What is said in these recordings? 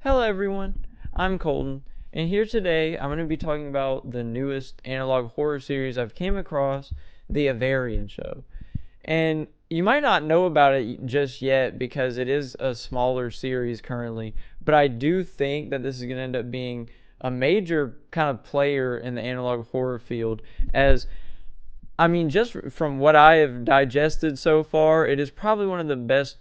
Hello everyone, I'm Colton, and here today I'm going to be talking about the newest analog horror series I've came across, the Avarian Show. And you might not know about it just yet because it is a smaller series currently, but I do think that this is going to end up being a major kind of player in the analog horror field just from what I have digested so far, it is probably one of the best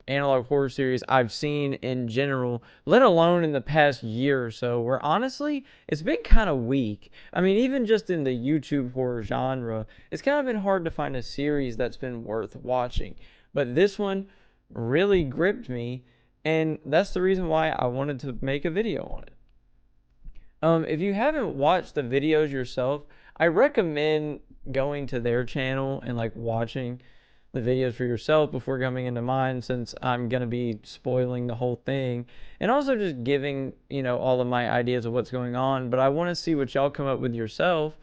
analog horror series I've seen in general, let alone in the past year or so, where honestly, it's been kind of weak. Even just in the YouTube horror genre, it's kind of been hard to find a series that's been worth watching. But this one really gripped me, and that's the reason why I wanted to make a video on it. If you haven't watched the videos yourself, I recommend going to their channel and watching the videos for yourself before coming into mine, since I'm going to be spoiling the whole thing and also just giving all of my ideas of what's going on. But I want to see what y'all come up with yourself.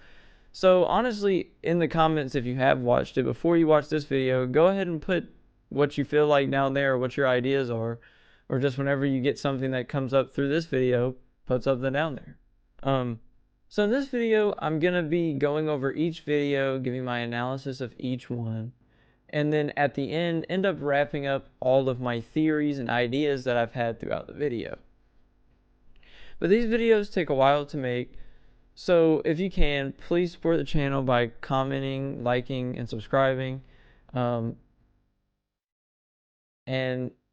So honestly, in the comments, if you have watched it before you watch this video, go ahead and put what you feel like down there, what your ideas are, or just whenever you get something that comes up through this video, put something down there. So in this video, I'm going to be going over each video, giving my analysis of each one, and then at the end up wrapping up all of my theories and ideas that I've had throughout the video. But these videos take a while to make, so if you can, please support the channel by commenting, liking, and subscribing. And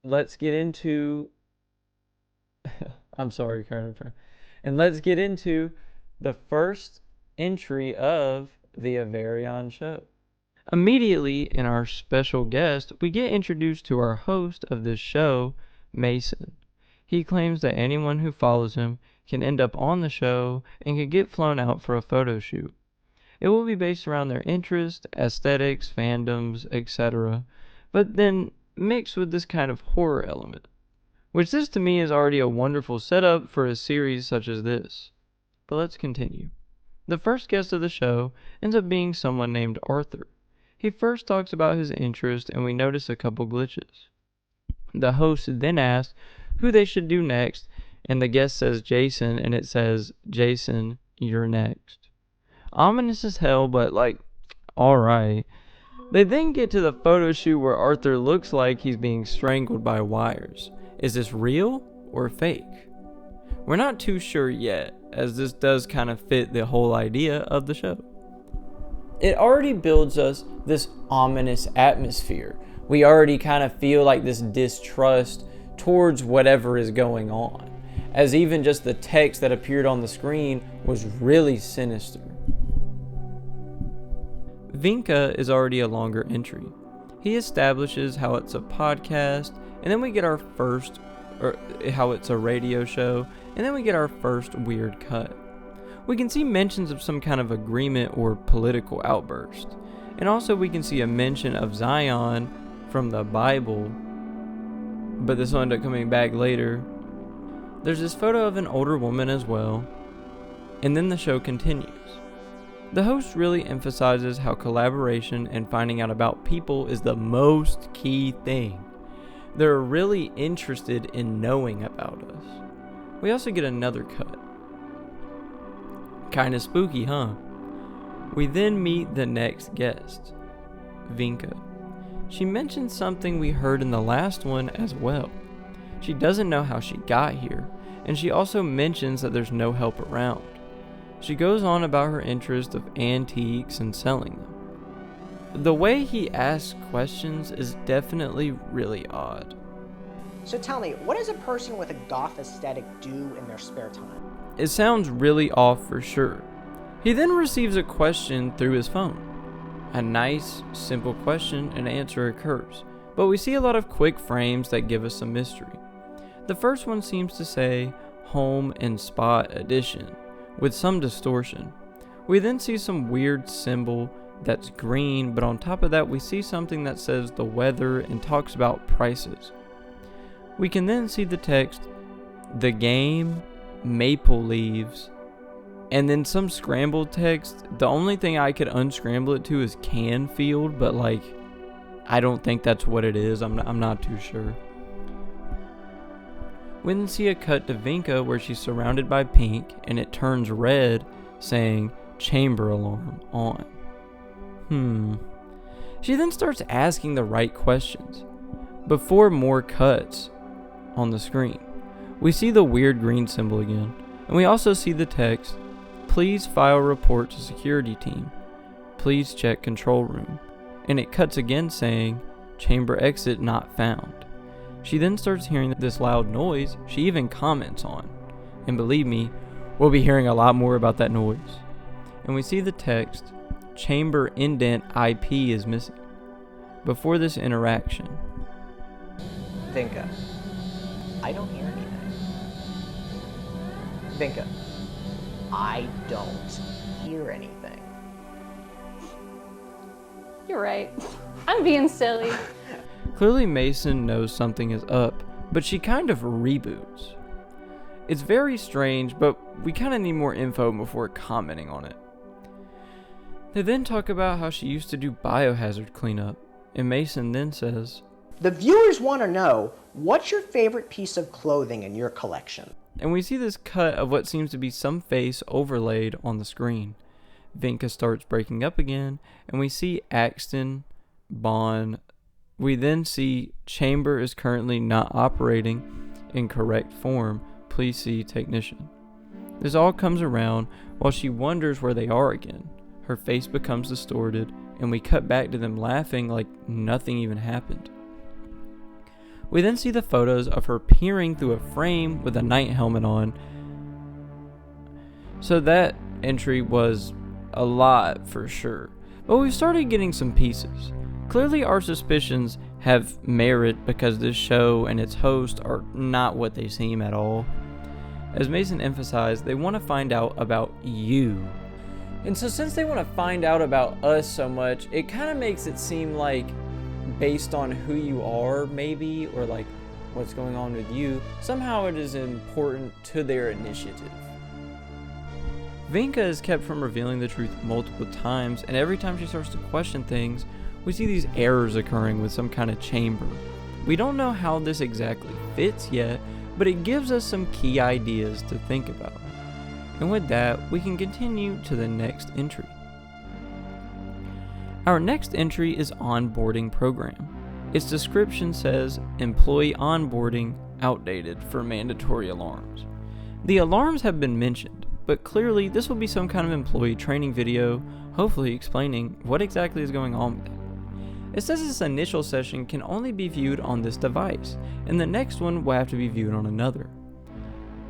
let's get into and let's get into the first entry of the Avarian Show. Immediately in our special guest, we get introduced to our host of this show, Mason. He claims that anyone who follows him can end up on the show and can get flown out for a photo shoot. It will be based around their interests, aesthetics, fandoms, etc., but then mixed with this kind of horror element, which this to me is already a wonderful setup for a series such as this. But let's continue. The first guest of the show ends up being someone named Arthur. He first talks about his interest, and we notice a couple glitches. The host then asks who they should do next, and the guest says Jason, and it says, "Jason, you're next." Ominous as hell, but alright. They then get to the photo shoot where Arthur looks like he's being strangled by wires. Is this real or fake? We're not too sure yet, as this does kind of fit the whole idea of the show. It already builds us this ominous atmosphere. We already kind of feel this distrust towards whatever is going on, as even just the text that appeared on the screen was really sinister. Vinka is already a longer entry. He establishes how it's a podcast, and then we get how it's a radio show, and then we get our first weird cut. We can see mentions of some kind of agreement or political outburst. And also we can see a mention of Zion from the Bible, but this will end up coming back later. There's this photo of an older woman as well, and then the show continues. The host really emphasizes how collaboration and finding out about people is the most key thing. They're really interested in knowing about us. We also get another cut. Kinda spooky, huh? We then meet the next guest, Vinka. She mentions something we heard in the last one as well. She doesn't know how she got here, and she also mentions that there's no help around. She goes on about her interest of antiques and selling them. The way he asks questions is definitely really odd. So tell me, what does a person with a goth aesthetic do in their spare time? It sounds really off for sure. He then receives a question through his phone. A nice, simple question and answer occurs, but we see a lot of quick frames that give us some mystery. The first one seems to say Home and Spot Edition, with some distortion. We then see some weird symbol that's green, but on top of that we see something that says the weather and talks about prices. We can then see the text, the game, maple leaves, and then some scrambled text. The only thing I could unscramble it to is Canfield, but I don't think that's what it is. I'm not too sure. We then see a cut to Vinka where she's surrounded by pink and it turns red saying chamber alarm on. She then starts asking the right questions. Before more cuts on the screen, we see the weird green symbol again, and we also see the text, "Please file report to security team. Please check control room." And it cuts again saying, "Chamber exit not found." She then starts hearing this loud noise she even comments on. And believe me, we'll be hearing a lot more about that noise. And we see the text, "Chamber indent IP is missing." Before this interaction, Vinka, I don't hear anything. Vinka, I don't hear anything. You're right. I'm being silly. clearly Mason knows something is up, but she kind of reboots. It's very strange, but we kind of need more info before commenting on it. They then talk about how she used to do biohazard cleanup, and Mason then says, "The viewers want to know, what's your favorite piece of clothing in your collection?" And we see this cut of what seems to be some face overlaid on the screen. Vinka starts breaking up again, and we see Axton, Bond. We then see chamber is currently not operating in correct form. Please see technician. This all comes around while she wonders where they are again. Her face becomes distorted, and we cut back to them laughing like nothing even happened. We then see the photos of her peering through a frame with a night helmet on. So that entry was a lot for sure, but we started getting some pieces. Clearly our suspicions have merit because this show and its host are not what they seem at all. As Mason emphasized, they want to find out about you. And so since they want to find out about us so much, it kind of makes it seem like based on who you are maybe, or like what's going on with you, somehow it is important to their initiative. Vinka is kept from revealing the truth multiple times, and every time she starts to question things, we see these errors occurring with some kind of chamber. We don't know how this exactly fits yet, but it gives us some key ideas to think about. And with that, we can continue to the next entry. Our next entry is onboarding program. Its description says employee onboarding outdated for mandatory alarms. The alarms have been mentioned, but clearly this will be some kind of employee training video, hopefully explaining what exactly is going on with it. It says this initial session can only be viewed on this device, and the next one will have to be viewed on another.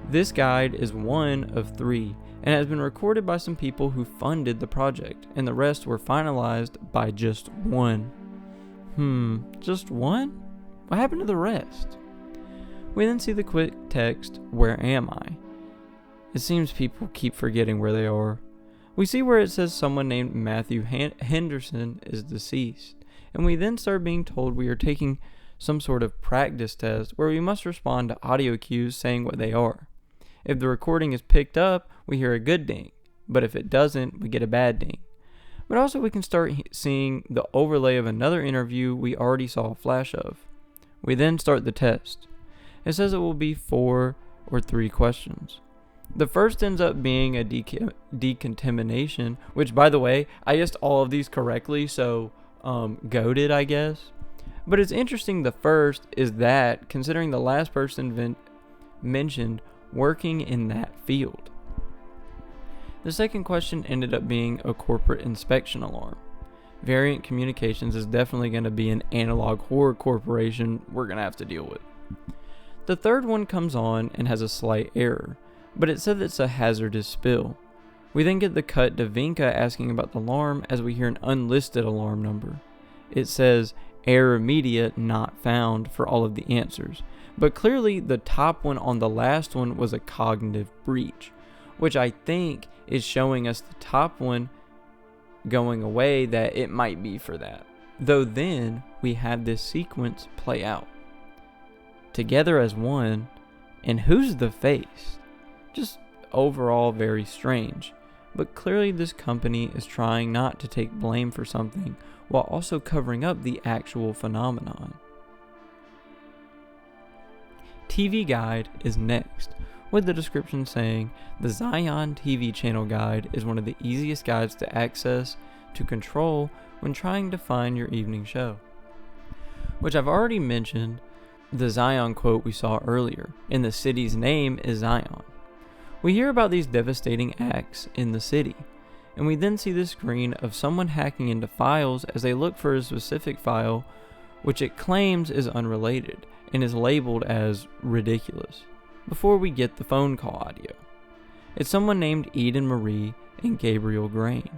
This guide is one of 3 and has been recorded by some people who funded the project, and the rest were finalized by just one. Just one? What happened to the rest? We then see the quick text, "Where am I?" It seems people keep forgetting where they are. We see where it says someone named Matthew Henderson is deceased, and we then start being told we are taking some sort of practice test where we must respond to audio cues saying what they are. If the recording is picked up, we hear a good ding, but if it doesn't, we get a bad ding. But also we can start seeing the overlay of another interview we already saw a flash of. We then start the test. It says it will be 4 or 3 questions. The first ends up being a decontamination, which by the way, I guessed all of these correctly, so goated I guess. But it's interesting the first is that, considering the last person mentioned working in that field. The second question ended up being a corporate inspection alarm. Variant Communications is definitely going to be an analog horror corporation we're going to have to deal with. The third one comes on and has a slight error, but it said it's a hazardous spill. We then get the cut to Vinka asking about the alarm as we hear an unlisted alarm number. It says error media not found for all of the answers, but clearly the top one on the last one was a cognitive breach, which I think is showing us the top one going away, that it might be for that. Though then we have this sequence play out together as one, and who's the face? Just overall very strange, but clearly this company is trying not to take blame for something while also covering up the actual phenomenon. TV guide is next, with the description saying, the Zion TV channel guide is one of the easiest guides to access, to control, when trying to find your evening show. Which I've already mentioned, the Zion quote we saw earlier, and the city's name is Zion. We hear about these devastating acts in the city, and we then see the screen of someone hacking into files as they look for a specific file, which it claims is unrelated, and is labeled as ridiculous, before we get the phone call audio. It's someone named Eden Marie and Gabriel Grain.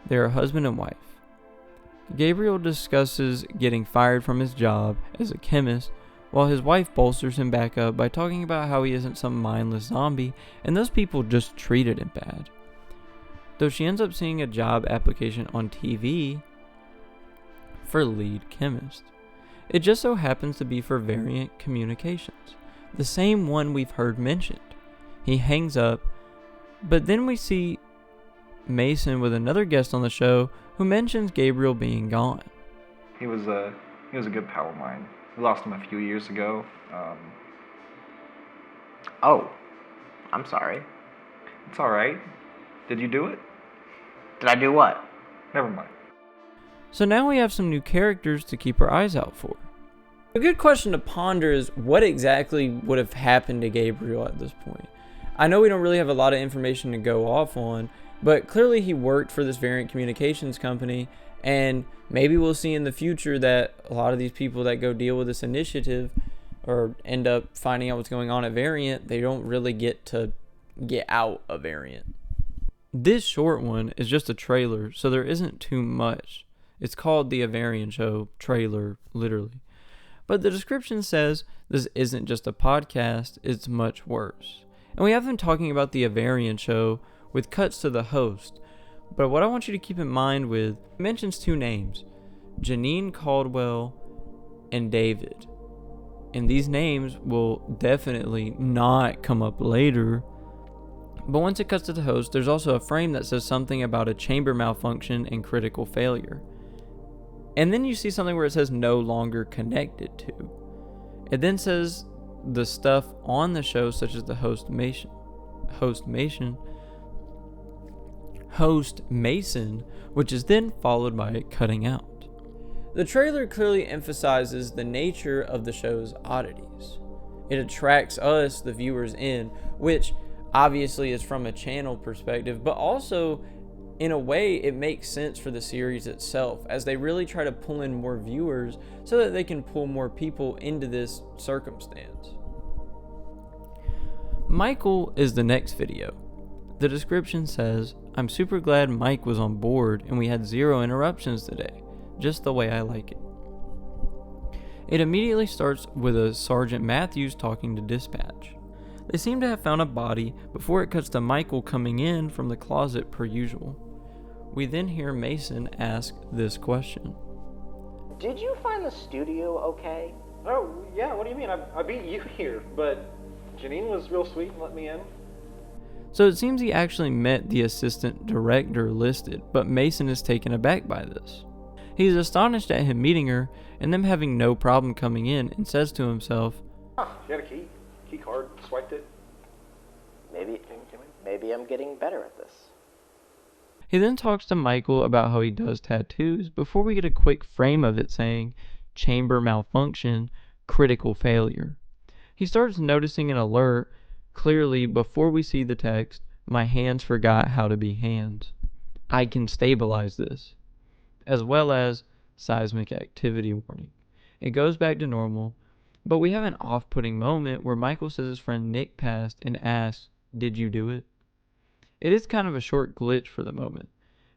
They're a husband and wife. Gabriel discusses getting fired from his job as a chemist, while his wife bolsters him back up by talking about how he isn't some mindless zombie and those people just treated him bad. Though she ends up seeing a job application on TV for lead chemist. It just so happens to be for Variant Communications, the same one we've heard mentioned. He hangs up, but then we see Mason with another guest on the show who mentions Gabriel being gone. He was a good pal of mine. We lost him a few years ago. Oh, I'm sorry. It's all right. Did you do it? Did I do what? Never mind. So now we have some new characters to keep our eyes out for. A good question to ponder is what exactly would have happened to Gabriel at this point. I know we don't really have a lot of information to go off on, but clearly he worked for this Variant Communications company, and maybe we'll see in the future that a lot of these people that go deal with this initiative or end up finding out what's going on at Variant, they don't really get to get out of Variant. This short one is just a trailer, so there isn't too much. It's called the Avarian Show trailer, literally. But the description says this isn't just a podcast, it's much worse. And we have been talking about the Avarian Show with cuts to the host. But what I want you to keep in mind with, it mentions two names, Janine Caldwell and David. And these names will definitely not come up later. But once it cuts to the host, there's also a frame that says something about a chamber malfunction and critical failure. And then you see something where it says no longer connected to. It then says the stuff on the show, such as the host Mason, which is then followed by it cutting out. The trailer clearly emphasizes the nature of the show's oddities. It attracts us, the viewers, in, which obviously is from a channel perspective, but also in a way it makes sense for the series itself, as they really try to pull in more viewers so that they can pull more people into this circumstance. Michael is the next video. The description says, I'm super glad Mike was on board and we had 0 interruptions today, just the way I like it. It immediately starts with a Sergeant Matthews talking to dispatch. They seem to have found a body before it cuts to Michael coming in from the closet per usual. We then hear Mason ask this question. Did you find the studio okay? Oh, yeah, what do you mean? I beat you here, but Janine was real sweet and let me in. So it seems he actually met the assistant director listed, but Mason is taken aback by this. He's astonished at him meeting her and them having no problem coming in, and says to himself, She had a key card, swiped it. Maybe I'm getting better at this. He then talks to Michael about how he does tattoos before we get a quick frame of it saying, chamber malfunction, critical failure. He starts noticing an alert clearly before we see the text, my hands forgot how to be hands. I can stabilize this. As well as seismic activity warning. It goes back to normal, but we have an off-putting moment where Michael says his friend Nick passed and asks, did you do it? It is kind of a short glitch for the moment.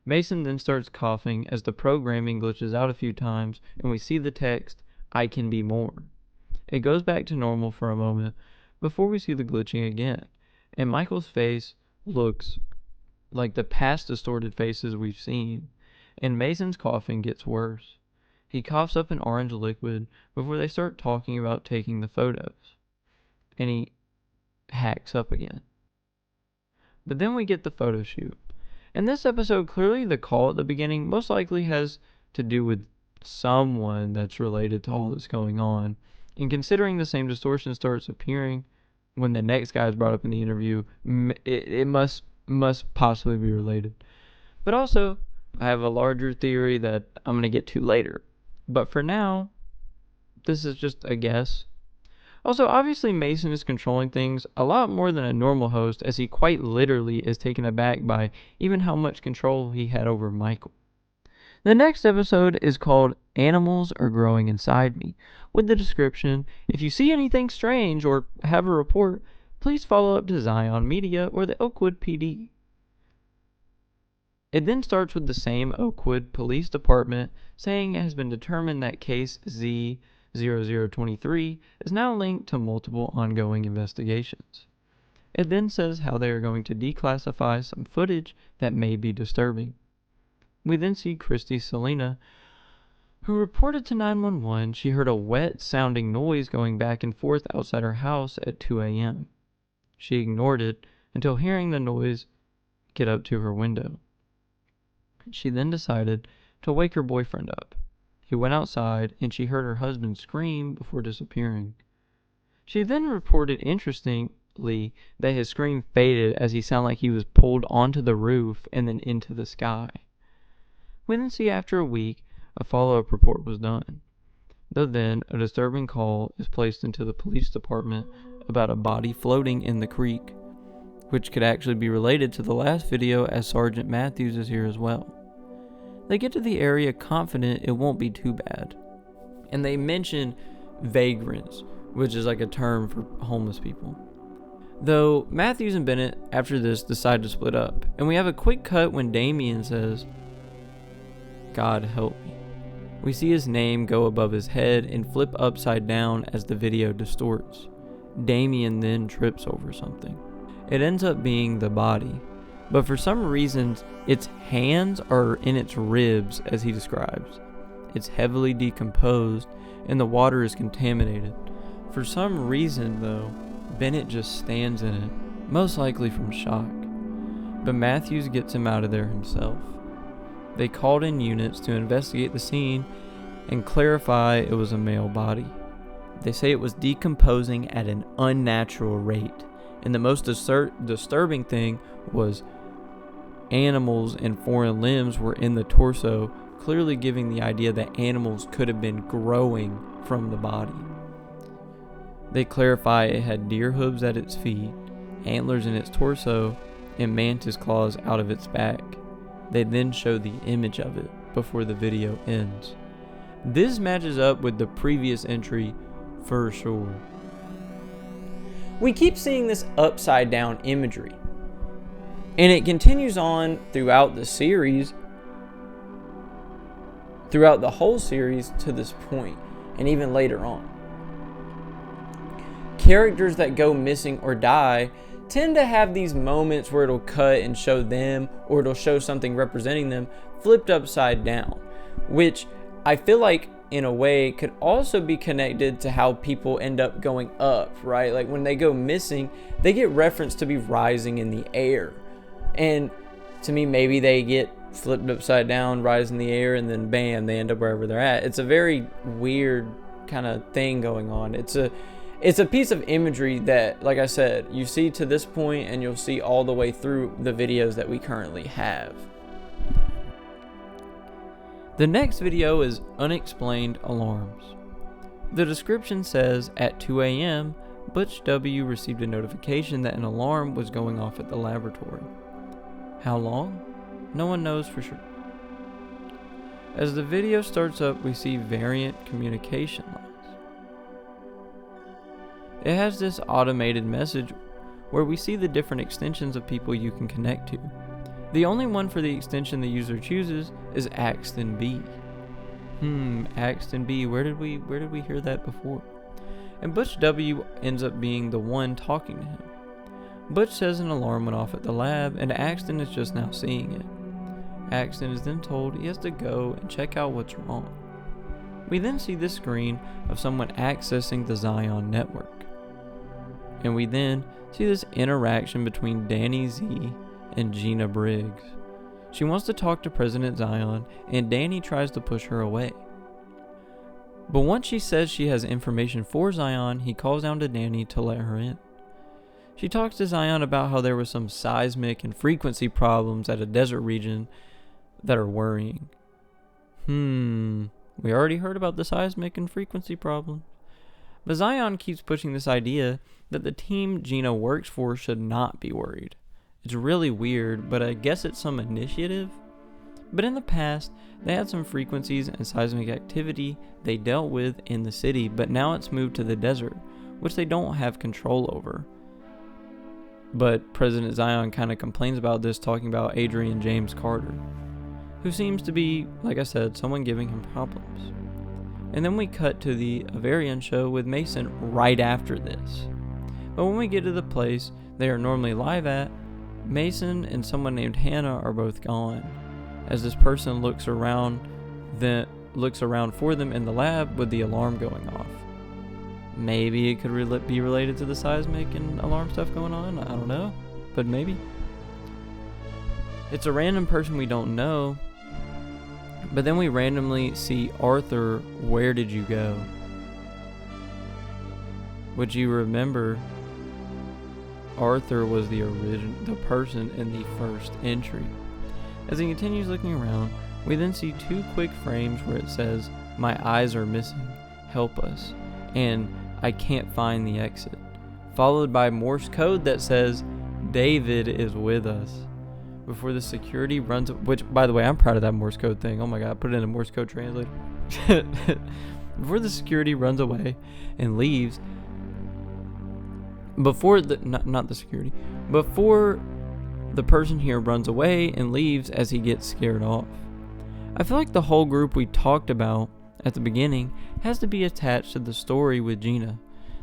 Mason then starts coughing as the programming glitches out a few times and we see the text, I can be more. It goes back to normal for a moment before we see the glitching again, and Michael's face looks like the past distorted faces we've seen, and Mason's coughing gets worse. He coughs up an orange liquid before they start talking about taking the photos, and he hacks up again. But then we get the photo shoot. In this episode, clearly the call at the beginning most likely has to do with someone that's related to all that's going on. And considering the same distortion starts appearing when the next guy is brought up in the interview, it must possibly be related. But also, I have a larger theory that I'm going to get to later. But for now, this is just a guess. Also, obviously Mason is controlling things a lot more than a normal host, as he quite literally is taken aback by even how much control he had over Michael. The next episode is called Animals Are Growing Inside Me, with the description, if you see anything strange or have a report, please follow up to Zion Media or the Oakwood PD. It then starts with the same Oakwood Police Department saying it has been determined that case Z0023 is now linked to multiple ongoing investigations. It then says how they are going to declassify some footage that may be disturbing. We then see Christy Selena, who reported to 911 she heard a wet-sounding noise going back and forth outside her house at 2 a.m. She ignored it until hearing the noise get up to her window. She then decided to wake her boyfriend up. He went outside and she heard her husband scream before disappearing. She then reported interestingly that his scream faded as he sounded like he was pulled onto the roof and then into the sky. We then see after a week, a follow-up report was done. Though then, a disturbing call is placed into the police department about a body floating in the creek, which could actually be related to the last video as Sergeant Matthews is here as well. They get to the area confident it won't be too bad. And they mention vagrants, which is like a term for homeless people. Though Matthews and Bennett, after this, decide to split up. And we have a quick cut when Damien says, "God help me." We see his name go above his head and flip upside down as the video distorts. Damien then trips over something. It ends up being the body, but for some reason its hands are in its ribs, as he describes. It's heavily decomposed and the water is contaminated. For some reason though, Bennett just stands in it, most likely from shock. But Matthews gets him out of there himself. They called in units to investigate the scene and clarify it was a male body. They say it was decomposing at an unnatural rate, and the most disturbing thing was animals and foreign limbs were in the torso, clearly giving the idea that animals could have been growing from the body. They clarify it had deer hooves at its feet, antlers in its torso, and mantis claws out of its back. They then show the image of it before the video ends. This matches up with the previous entry for sure. We keep seeing this upside down imagery, and it continues on throughout the series, throughout the whole series to this point, and even later on. Characters that go missing or die tend to have these moments where it'll cut and show them, or it'll show something representing them flipped upside down, which I feel like in a way could also be connected to how people end up going up, right? Like when they go missing, they get referenced to be rising in the air. And to me, maybe they get flipped upside down, rise in the air, and then bam, they end up wherever they're at. It's a very weird kind of thing going on. It's a piece of imagery that, like I said, you see to this point and you'll see all the way through the videos that we currently have. The next video is Unexplained Alarms. The description says, at 2 a.m., Butch W. received a notification that an alarm was going off at the laboratory. How long? No one knows for sure. As the video starts up, we see variant communication lines. It has this automated message where we see the different extensions of people you can connect to. The only one for the extension the user chooses is Axton B. Axton B, where did we hear that before? And Butch W ends up being the one talking to him. Butch says an alarm went off at the lab and Axton is just now seeing it. Axton is then told he has to go and check out what's wrong. We then see this screen of someone accessing the Zion network. And we then see this interaction between Danny Z and Gina Briggs. She wants to talk to President Zion, and Danny tries to push her away. But once she says she has information for Zion, he calls down to Danny to let her in. She talks to Zion about how there was some seismic and frequency problems at a desert region that are worrying. We already heard about the seismic and frequency problems. But Zion keeps pushing this idea that the team Gina works for should not be worried. It's really weird, but I guess it's some initiative. But in the past, they had some frequencies and seismic activity they dealt with in the city, but now it's moved to the desert, which they don't have control over. But President Zion kind of complains about this, talking about Adrian James Carter, who seems to be, like I said, someone giving him problems. And then we cut to the Avarian Show with Mason right after this. But when we get to the place they are normally live at, Mason and someone named Hannah are both gone, as this person looks around for them in the lab with the alarm going off. Maybe it could be related to the seismic and alarm stuff going on, I don't know, but maybe. It's a random person we don't know, but then we randomly see Arthur, where did you go? Would you remember Arthur was the person in the first entry? As he continues looking around, we then see two quick frames where it says, "My eyes are missing, help us," and "I can't find the exit," followed by Morse code that says, "David is with us." Before the security runs, which, by the way, I'm proud of that Morse code thing. Oh my god, put it in a Morse code translator. Before the security runs away and leaves, before the person here runs away and leaves as he gets scared off. I feel like the whole group we talked about at the beginning has to be attached to the story with Gina.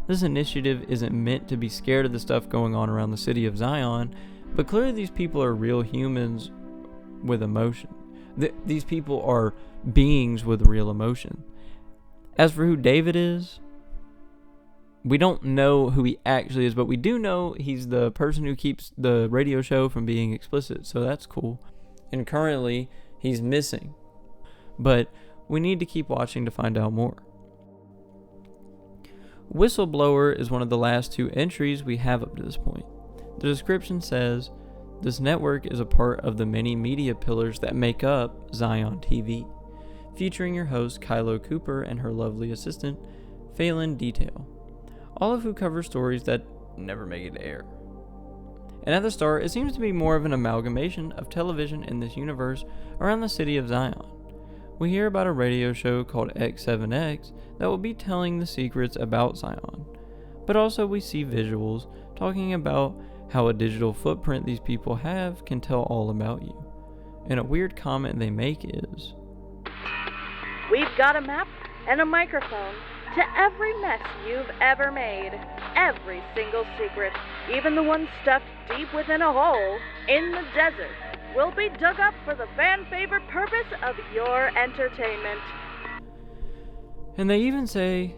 This initiative isn't meant to be scared of the stuff going on around the city of Zion, but clearly these people are real humans with emotion. These people are beings with real emotion. As for who David is, we don't know who he actually is, but we do know he's the person who keeps the radio show from being explicit, so that's cool. And currently, he's missing. But we need to keep watching to find out more. Whistleblower is one of the last two entries we have up to this point. The description says, "This network is a part of the many media pillars that make up Zion TV, featuring your host Kylo Cooper and her lovely assistant, Phelan Detail, all of who cover stories that never make it to air." And at the start, it seems to be more of an amalgamation of television in this universe around the city of Zion. We hear about a radio show called X7X that will be telling the secrets about Zion, but also we see visuals talking about how a digital footprint these people have can tell all about you. And a weird comment they make is, "We've got a map and a microphone to every mess you've ever made. Every single secret, even the one stuffed deep within a hole in the desert, will be dug up for the fan-favorite purpose of your entertainment." And they even say,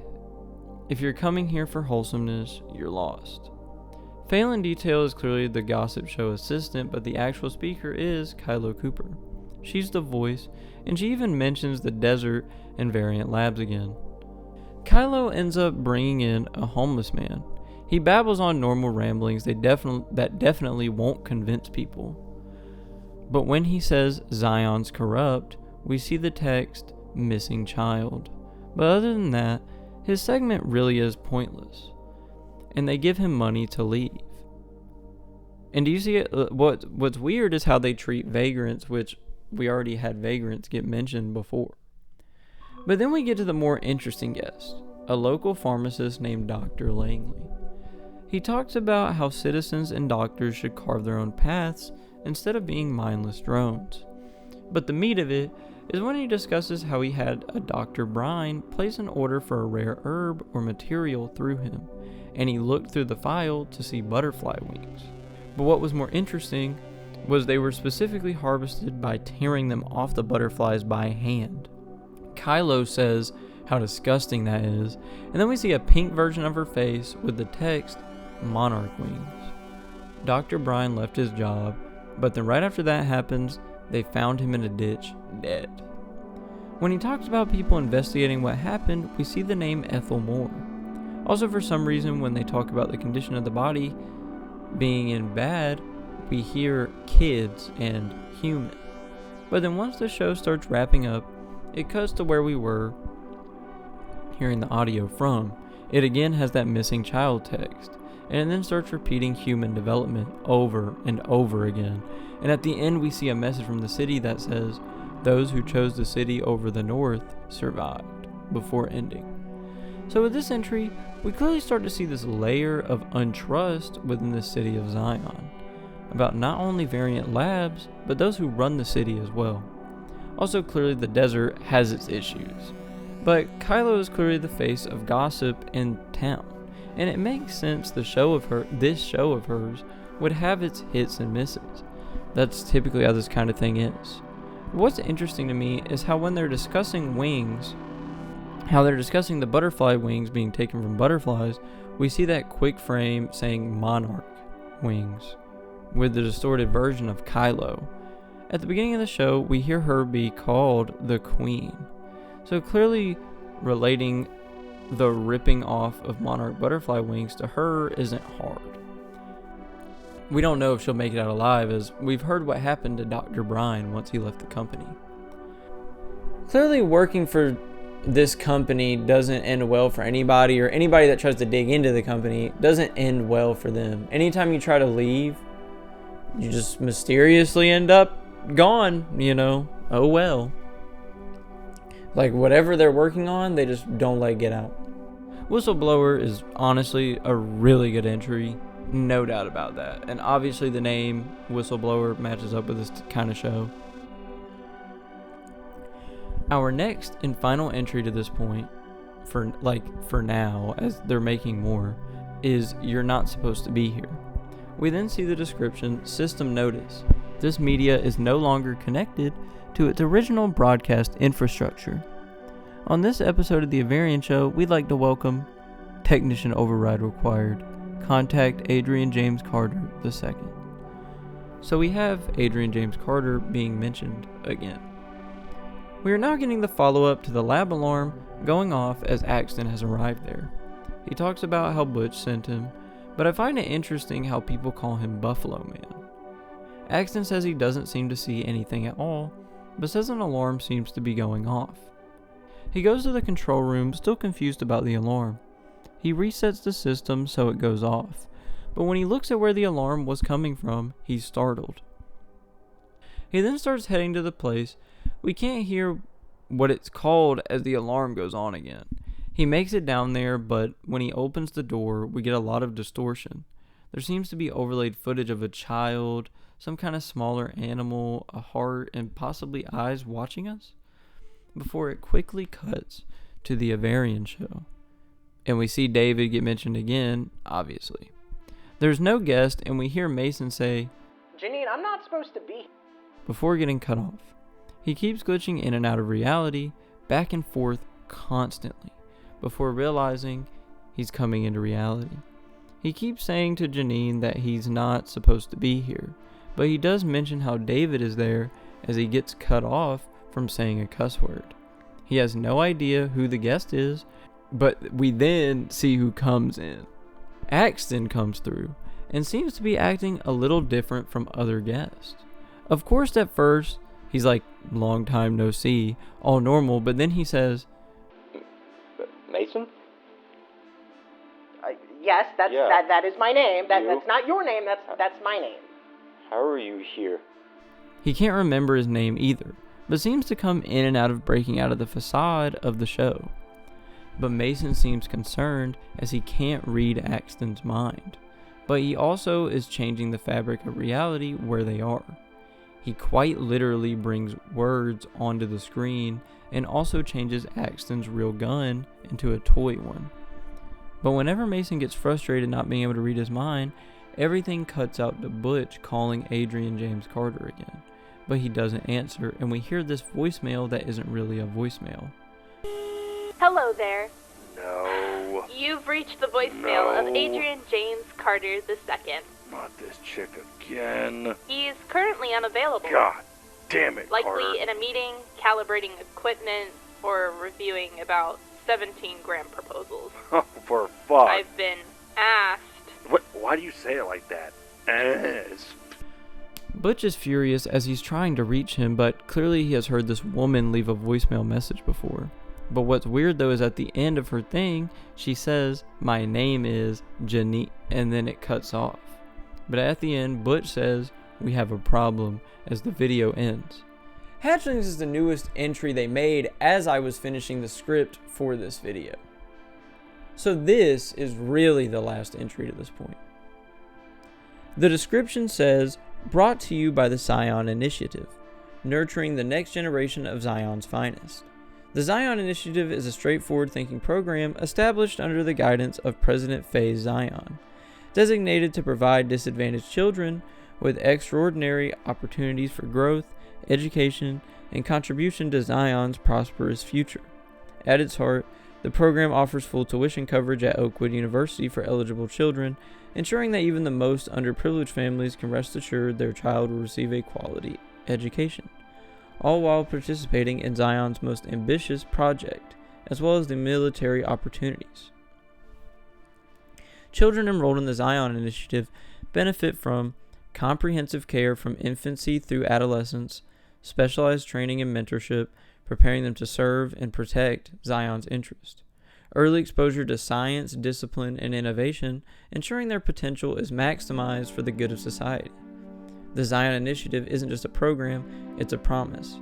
if you're coming here for wholesomeness, you're lost. Phelan Detail is clearly the gossip show assistant, but the actual speaker is Kylo Cooper. She's the voice, and she even mentions the desert and Variant Labs again. Kylo ends up bringing in a homeless man. He babbles on normal ramblings that definitely won't convince people. But when he says Zion's corrupt, we see the text, "missing child." But other than that, his segment really is pointless. And they give him money to leave. And do you see it? What's weird is how they treat vagrants, which we already had vagrants get mentioned before. But then we get to the more interesting guest, a local pharmacist named Dr. Langley. He talks about how citizens and doctors should carve their own paths instead of being mindless drones. But the meat of it is when he discusses how he had a Dr. Brine place an order for a rare herb or material through him, and he looked through the file to see butterfly wings. But what was more interesting was they were specifically harvested by tearing them off the butterflies by hand. Kylo says how disgusting that is, and then we see a pink version of her face with the text, "Monarch Wings." Dr. Brine left his job, but then right after that happens, they found him in a ditch, dead. When he talks about people investigating what happened, we see the name Ethel Moore. Also, for some reason, when they talk about the condition of the body being in bad, we hear kids and human. But then once the show starts wrapping up, it cuts to where we were hearing the audio from. It again has that missing child text, and it then starts repeating human development over and over again. And at the end, we see a message from the city that says, "Those who chose the city over the north survived," before ending. So with this entry, we clearly start to see this layer of untrust within the city of Zion, about not only Variant Labs, but those who run the city as well. Also, clearly the desert has its issues, but Kylo is clearly the face of gossip in town, and it makes sense this show of hers would have its hits and misses. That's typically how this kind of thing is. What's interesting to me is how when they're discussing wings, how they're discussing the butterfly wings being taken from butterflies, we see that quick frame saying monarch wings, with the distorted version of Kylo. At the beginning of the show, we hear her be called the Queen. So clearly relating the ripping off of monarch butterfly wings to her isn't hard. We don't know if she'll make it out alive, as we've heard what happened to Dr. Bryan once he left the company. Clearly working for this company doesn't end well for anybody, or anybody that tries to dig into the company doesn't end well for them. Anytime you try to leave, you just mysteriously end up gone, oh well. Like whatever they're working on, they just don't let get out. Whistleblower is honestly a really good entry, no doubt about that. And obviously the name Whistleblower matches up with this kind of show. Our next and final entry to this point, for now, as they're making more, is "You're not supposed to be here." We then see the description, "System notice. This media is no longer connected to its original broadcast infrastructure." On this episode of the Avarian Show, we'd like to welcome Technician Override Required. Contact Adrian James Carter II. So we have Adrian James Carter being mentioned again. We are now getting the follow-up to the lab alarm going off as Axton has arrived there. He talks about how Butch sent him, but I find it interesting how people call him Buffalo Man. Axton says he doesn't seem to see anything at all, but says an alarm seems to be going off. He goes to the control room, still confused about the alarm. He resets the system so it goes off, but when he looks at where the alarm was coming from, he's startled. He then starts heading to the place. We can't hear what it's called as the alarm goes on again. He makes it down there, but when he opens the door, we get a lot of distortion. There seems to be overlaid footage of a child, some kind of smaller animal, a heart, and possibly eyes watching us, before it quickly cuts to the Avarian Show. And we see David get mentioned again, obviously. There's no guest, and we hear Mason say, "Janine, I'm not supposed to be." before getting cut off. He keeps glitching in and out of reality, back and forth constantly, before realizing he's coming into reality. He keeps saying to Janine that he's not supposed to be here, but he does mention how David is there as he gets cut off from saying a cuss word. He has no idea who the guest is, but we then see who comes in. Axton comes through and seems to be acting a little different from other guests. Of course, at first, he's like, "Long time no see," all normal, but then he says, Mason? Yes, that is my name. That's not your name. That's my name. How are you here? He can't remember his name either, but seems to come in and out of breaking out of the facade of the show. But Mason seems concerned as he can't read Axton's mind, but he also is changing the fabric of reality where they are. He quite literally brings words onto the screen and also changes Axton's real gun into a toy one. But whenever Mason gets frustrated not being able to read his mind, everything cuts out to Butch calling Adrian James Carter again. But he doesn't answer, and we hear this voicemail that isn't really a voicemail. Hello there. No. You've reached the voicemail of Adrian James Carter II. Not this chick again. He's currently unavailable. God Damn it, Likely Carter. in a meeting, calibrating equipment, or reviewing about 17-gram proposals. Oh, for fuck. I've been asked. What? Why do you say it like that? Butch is furious as he's trying to reach him, but clearly he has heard this woman leave a voicemail message before. But what's weird though is at the end of her thing, she says, "My name is Janine," and then it cuts off. But at the end, Butch says, "We have a problem," as the video ends. Hatchlings is the newest entry they made as I was finishing the script for this video. So this is really the last entry to this point. The description says, "Brought to you by the Zion Initiative, nurturing the next generation of Zion's finest." The Zion Initiative is a straightforward thinking program established under the guidance of President Faye Zion, designated to provide disadvantaged children with extraordinary opportunities for growth, education, and contribution to Zion's prosperous future. At its heart, the program offers full tuition coverage at Oakwood University for eligible children, ensuring that even the most underprivileged families can rest assured their child will receive a quality education, all while participating in Zion's most ambitious project, as well as the military opportunities. Children enrolled in the Zion Initiative benefit from comprehensive care from infancy through adolescence, specialized training and mentorship, preparing them to serve and protect Zion's interest, early exposure to science, discipline, and innovation, ensuring their potential is maximized for the good of society. The Zion Initiative isn't just a program, it's a promise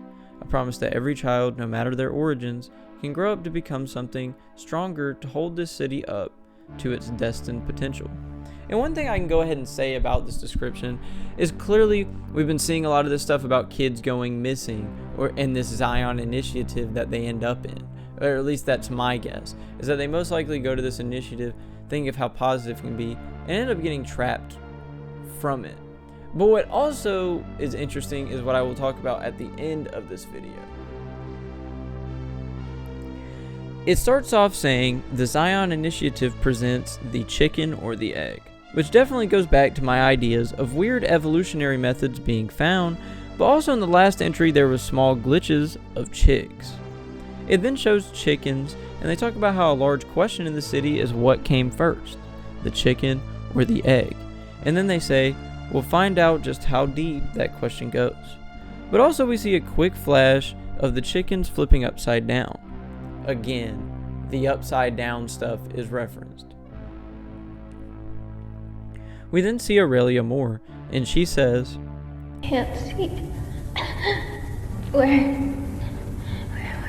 that every child, no matter their origins, can grow up to become something stronger to hold this city up to its destined potential. And one thing I can go ahead and say about this description is clearly we've been seeing a lot of this stuff about kids going missing or in this Zion Initiative that they end up in, or at least that's my guess, is that they most likely go to this initiative thinking of how positive it can be and end up getting trapped from it. But what also is interesting is what I will talk about at the end of this video. It starts off saying the Zion Initiative presents the chicken or the egg, which definitely goes back to my ideas of weird evolutionary methods being found, but also in the last entry there was small glitches of chicks. It then shows chickens, and they talk about how a large question in the city is what came first, the chicken or the egg. And then they say, we'll find out just how deep that question goes. But also we see a quick flash of the chickens flipping upside down. Again, the upside down stuff is referenced. We then see Aurelia more, and she says, Can't see. Where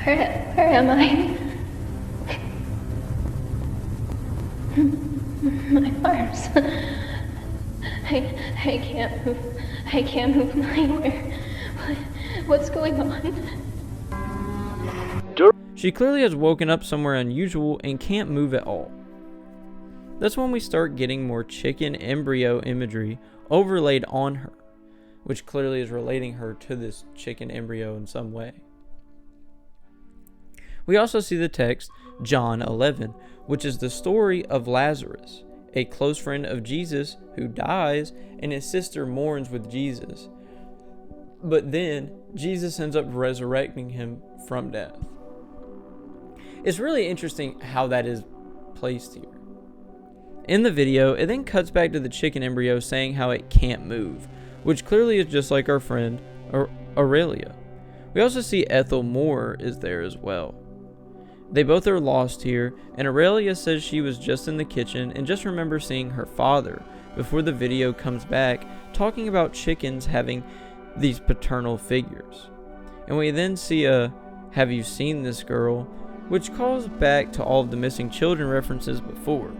am I? My arms. I can't move. I can't move mine. What's going on? She clearly has woken up somewhere unusual and can't move at all. That's when we start getting more chicken embryo imagery overlaid on her, which clearly is relating her to this chicken embryo in some way. We also see the text John 11, which is the story of Lazarus, a close friend of Jesus who dies and his sister mourns with Jesus. But then Jesus ends up resurrecting him from death. It's really interesting how that is placed here. In the video, it then cuts back to the chicken embryo saying how it can't move, which clearly is just like our friend Aurelia. We also see Ethel Moore is there as well. They both are lost here, and Aurelia says she was just in the kitchen and just remembers seeing her father before the video comes back talking about chickens having these paternal figures. And we then see a "Have you seen this girl?" which calls back to all of the missing children references before.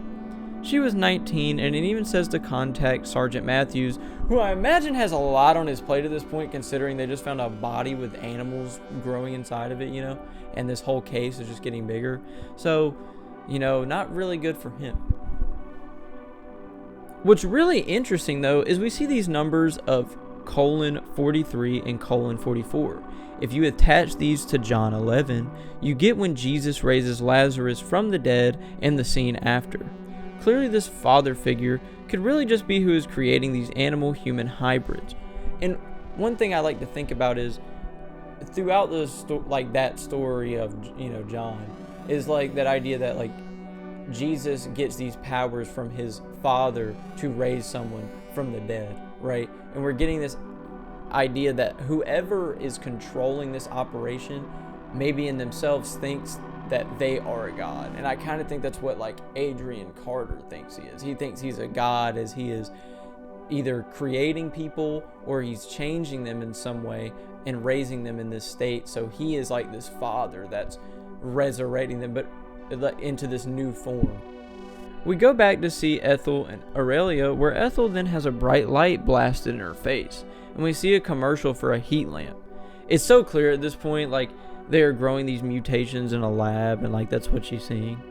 She was 19, and it even says to contact Sergeant Matthews, who I imagine has a lot on his plate at this point, considering they just found a body with animals growing inside of it, and this whole case is just getting bigger. So, not really good for him. What's really interesting, though, is we see these numbers of :43 and :44. If you attach these to John 11, you get when Jesus raises Lazarus from the dead and the scene after. Clearly this father figure could really just be who is creating these animal-human hybrids. And one thing I like to think about is throughout the that story of, you know, John, is like that idea that like Jesus gets these powers from his Father to raise someone from the dead, right? And we're getting this idea that whoever is controlling this operation maybe in themselves thinks that they are a god. And I kind of think that's what like Adrian Carter thinks he is. He thinks he's a god, as he is either creating people or he's changing them in some way and raising them in this state. So he is like this father that's resurrecting them, but into this new form. We go back to see Ethel and Aurelia, where Ethel then has a bright light blasted in her face, and we see a commercial for a heat lamp. It's so clear at this point, like they're growing these mutations in a lab, and like that's what she's seeing.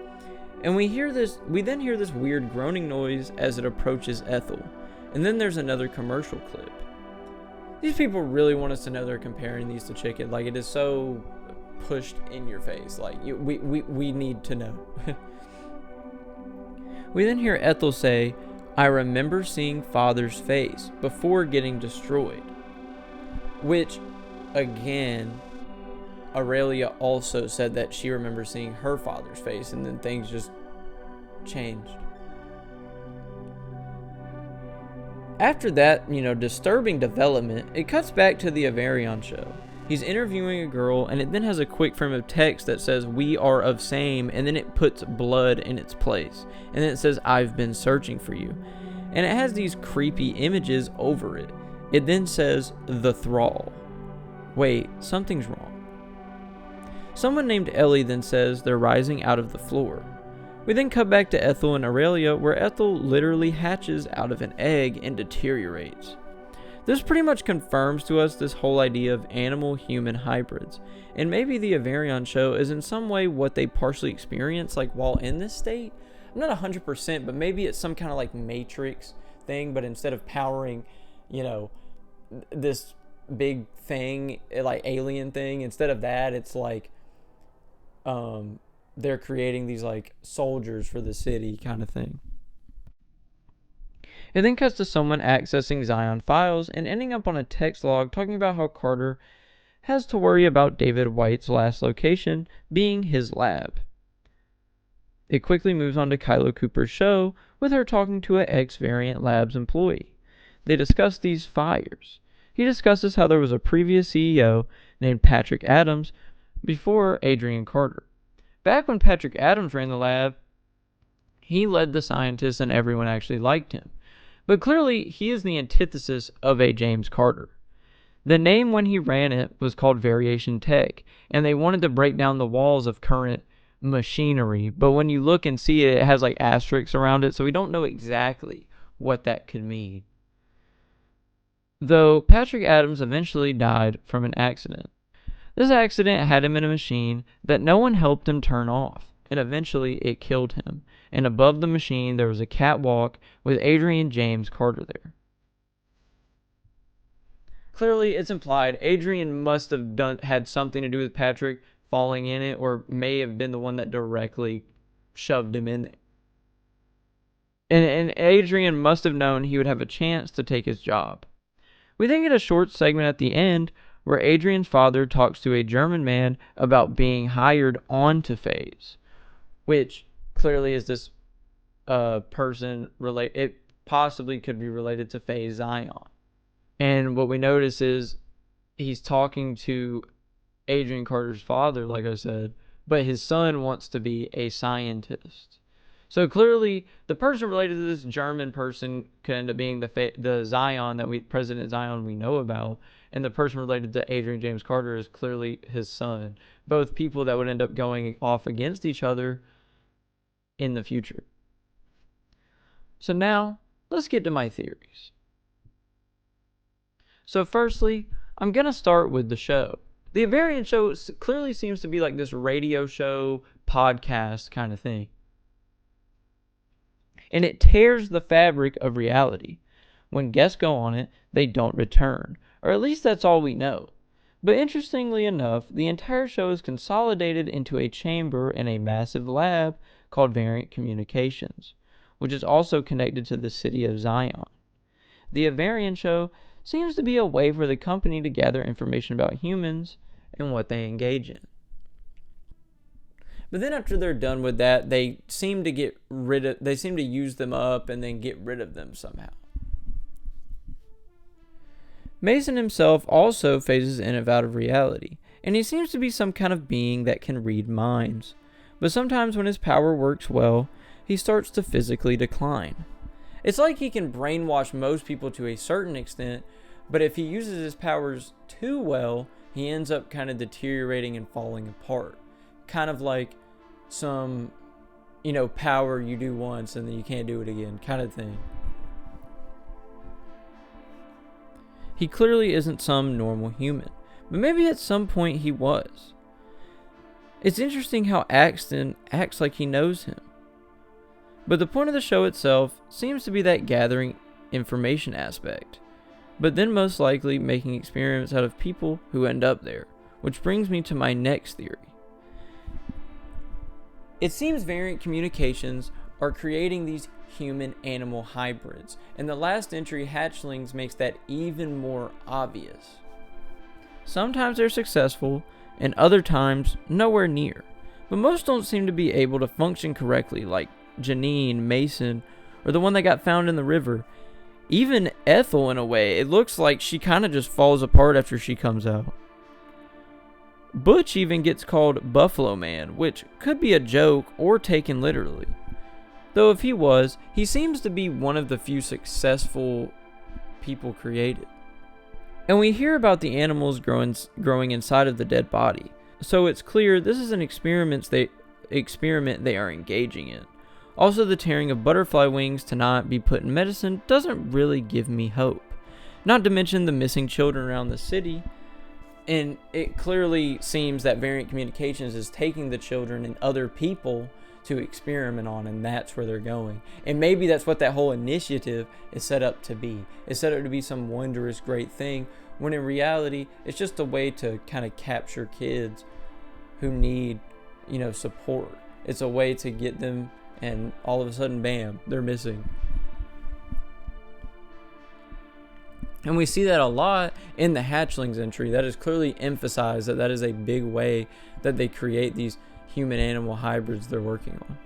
And we then hear this weird groaning noise as it approaches Ethel. And then there's another commercial clip. These people really want us to know they're comparing these to chicken. Like, it is so pushed in your face. Like, we need to know. We then hear Ethel say, "I remember seeing Father's face before getting destroyed." Which, again, Aurelia also said that she remembers seeing her father's face, and then things just changed. After that, disturbing development, it cuts back to the Avarion Show. He's interviewing a girl, and it then has a quick frame of text that says, "We are of same," and then it puts blood in its place. And then it says, "I've been searching for you." And it has these creepy images over it. It then says, "The Thrall." Wait, something's wrong. Someone named Ellie then says they're rising out of the floor. We then cut back to Ethel and Aurelia, where Ethel literally hatches out of an egg and deteriorates. This pretty much confirms to us this whole idea of animal-human hybrids, and maybe the Avarion Show is in some way what they partially experience like while in this state. I'm not 100%, but maybe it's some kind of like Matrix thing, but instead of powering, this big thing, like alien thing, instead of that, it's like, they're creating these like soldiers for the city kind of thing. It then cuts to someone accessing Zion files and ending up on a text log talking about how Carter has to worry about David White's last location being his lab. It quickly moves on to Kylo Cooper's show, with her talking to an ex-Variant Labs employee. They discuss these fires. He discusses how there was a previous CEO named Patrick Adams before Adrian Carter. Back when Patrick Adams ran the lab, he led the scientists and everyone actually liked him. But clearly, he is the antithesis of a James Carter. The name when he ran it was called Variation Tech, and they wanted to break down the walls of current machinery. But when you look and see it, it has like asterisks around it, so we don't know exactly what that could mean. Though Patrick Adams eventually died from an accident. This accident had him in a machine that no one helped him turn off, and eventually it killed him. And above the machine there was a catwalk with Adrian James Carter there. Clearly it's implied Adrian must have had something to do with Patrick falling in it, or may have been the one that directly shoved him in there. And Adrian must have known he would have a chance to take his job. We then get a short segment at the end where Adrian's father talks to a German man about being hired onto Phase, which clearly is this person it possibly could be related to Phase Zion. And what we notice is he's talking to Adrian Carter's father, like I said, but his son wants to be a scientist. So clearly, the person related to this German person could end up being the Zion President Zion we know about, and the person related to Adrian James Carter is clearly his son. Both people that would end up going off against each other in the future. So now, let's get to my theories. So firstly, I'm going to start with the show. The Avarian Show clearly seems to be like this radio show, podcast kind of thing. And it tears the fabric of reality. When guests go on it, they don't return. Or at least that's all we know. But interestingly enough, the entire show is consolidated into a chamber in a massive lab called Variant Communications, which is also connected to the city of Zion. The Avarian Show seems to be a way for the company to gather information about humans and what they engage in. But then after they're done with that, they seem to use them up and then get rid of them somehow. Mason himself also phases in and out of reality, and he seems to be some kind of being that can read minds. But sometimes when his power works well, he starts to physically decline. It's like he can brainwash most people to a certain extent, but if he uses his powers too well, he ends up kind of deteriorating and falling apart. Kind of like some, power you do once and then you can't do it again kind of thing. He clearly isn't some normal human, but maybe at some point he was. It's interesting how Axton acts like he knows him. But the point of the show itself seems to be that gathering information aspect, but then most likely making experiments out of people who end up there, which brings me to my next theory. It seems variant communications are creating these human-animal hybrids, and the last entry, hatchlings, makes that even more obvious. Sometimes they're successful, and other times nowhere near, but most don't seem to be able to function correctly, like Janine, Mason, or the one that got found in the river. Even Ethel, in a way, it looks like she kind of just falls apart after she comes out. Butch even gets called Buffalo Man, which could be a joke or taken literally. Though if he was, he seems to be one of the few successful people created. And we hear about the animals growing inside of the dead body, so it's clear this is an experiment they are engaging in. Also, the tearing of butterfly wings to not be put in medicine doesn't really give me hope. Not to mention the missing children around the city. And it clearly seems that Variant Communications is taking the children and other people to experiment on, and that's where they're going. And maybe that's what that whole initiative is set up to be. It's set up to be some wondrous great thing, when in reality, it's just a way to kind of capture kids who need, support. It's a way to get them, and all of a sudden, bam, they're missing. And we see that a lot in the hatchlings entry. That is clearly emphasized that is a big way that they create these human-animal hybrids they're working on.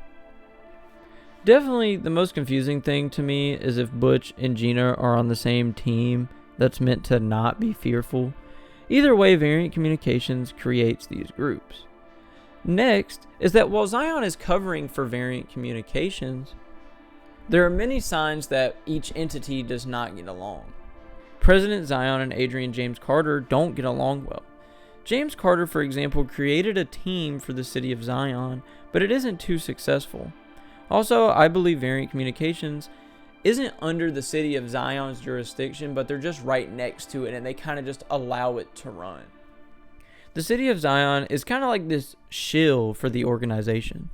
Definitely the most confusing thing to me is if Butch and Gina are on the same team that's meant to not be fearful. Either way, Variant Communications creates these groups. Next is that while Zion is covering for Variant Communications, there are many signs that each entity does not get along. President Zion and Adrian James Carter don't get along well. James Carter, for example, created a team for the city of Zion, but it isn't too successful. Also, I believe Variant Communications isn't under the city of Zion's jurisdiction, but they're just right next to it, and they kind of just allow it to run. The city of Zion is kind of like this shill for the organization.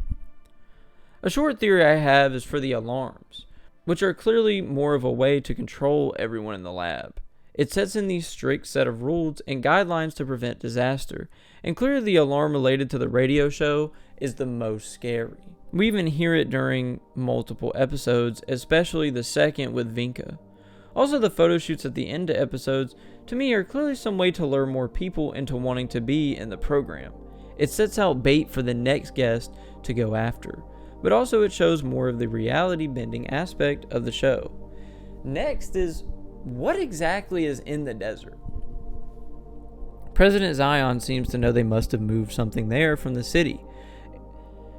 A short theory I have is for the alarms, which are clearly more of a way to control everyone in the lab. It sets in these strict set of rules and guidelines to prevent disaster, and clearly the alarm related to the radio show is the most scary. We even hear it during multiple episodes, especially the second with Vinka. Also, the photo shoots at the end of episodes, to me, are clearly some way to lure more people into wanting to be in the program. It sets out bait for the next guest to go after, but also it shows more of the reality bending aspect of the show. Next is, what exactly is in the desert? President Zion seems to know they must have moved something there from the city.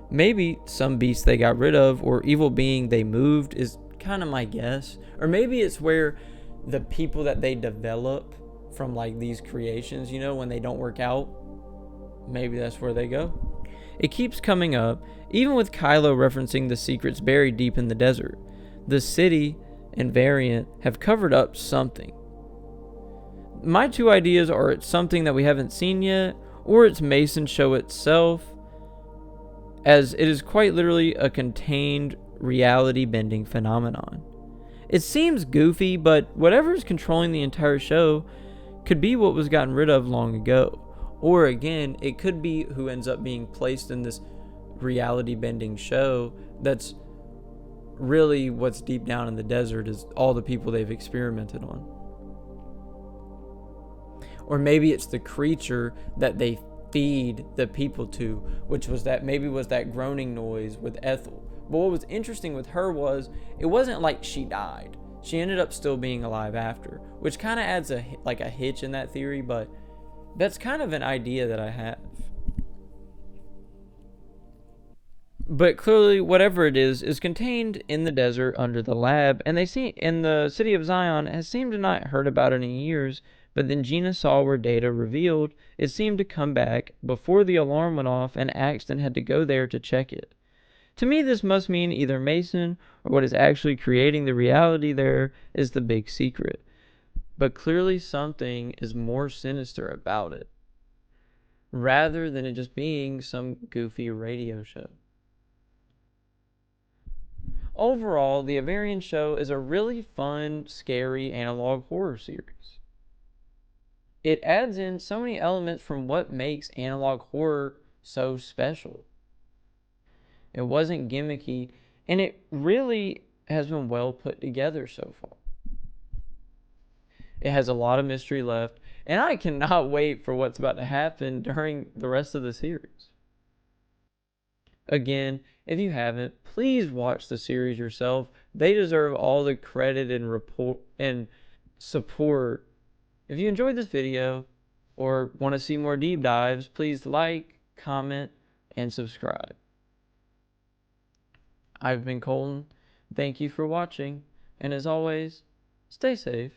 Maybe some beast they got rid of or evil being they moved is kind of my guess. Or maybe it's where the people that they develop from like these creations, when they don't work out, maybe that's where they go. It keeps coming up, even with Kylo referencing the secrets buried deep in the desert. The city and Variant have covered up something. My two ideas are it's something that we haven't seen yet, or it's Mason's show itself, as it is quite literally a contained reality bending phenomenon. It seems goofy, but whatever is controlling the entire show could be what was gotten rid of long ago. Or again, it could be who ends up being placed in this reality bending show that's really what's deep down in the desert is all the people they've experimented on. Or maybe it's the creature that they feed the people to, which was that groaning noise with Ethel. But what was interesting with her was it wasn't like she died. She ended up still being alive after, which kind of adds a hitch in that theory, but that's kind of an idea that I have. But clearly, whatever it is contained in the desert under the lab, and the city of Zion has seemed to not heard about it in years. But then Gina saw where data revealed it seemed to come back before the alarm went off, and Axton had to go there to check it. To me, this must mean either Mason or what is actually creating the reality there is the big secret. But clearly something is more sinister about it, rather than it just being some goofy radio show. Overall, the Avarian Show is a really fun, scary analog horror series. It adds in so many elements from what makes analog horror so special. It wasn't gimmicky, and it really has been well put together so far. It has a lot of mystery left, and I cannot wait for what's about to happen during the rest of the series. Again, if you haven't, please watch the series yourself. They deserve all the credit and support. If you enjoyed this video or want to see more deep dives, please like, comment, and subscribe. I've been Colton. Thank you for watching, and as always, stay safe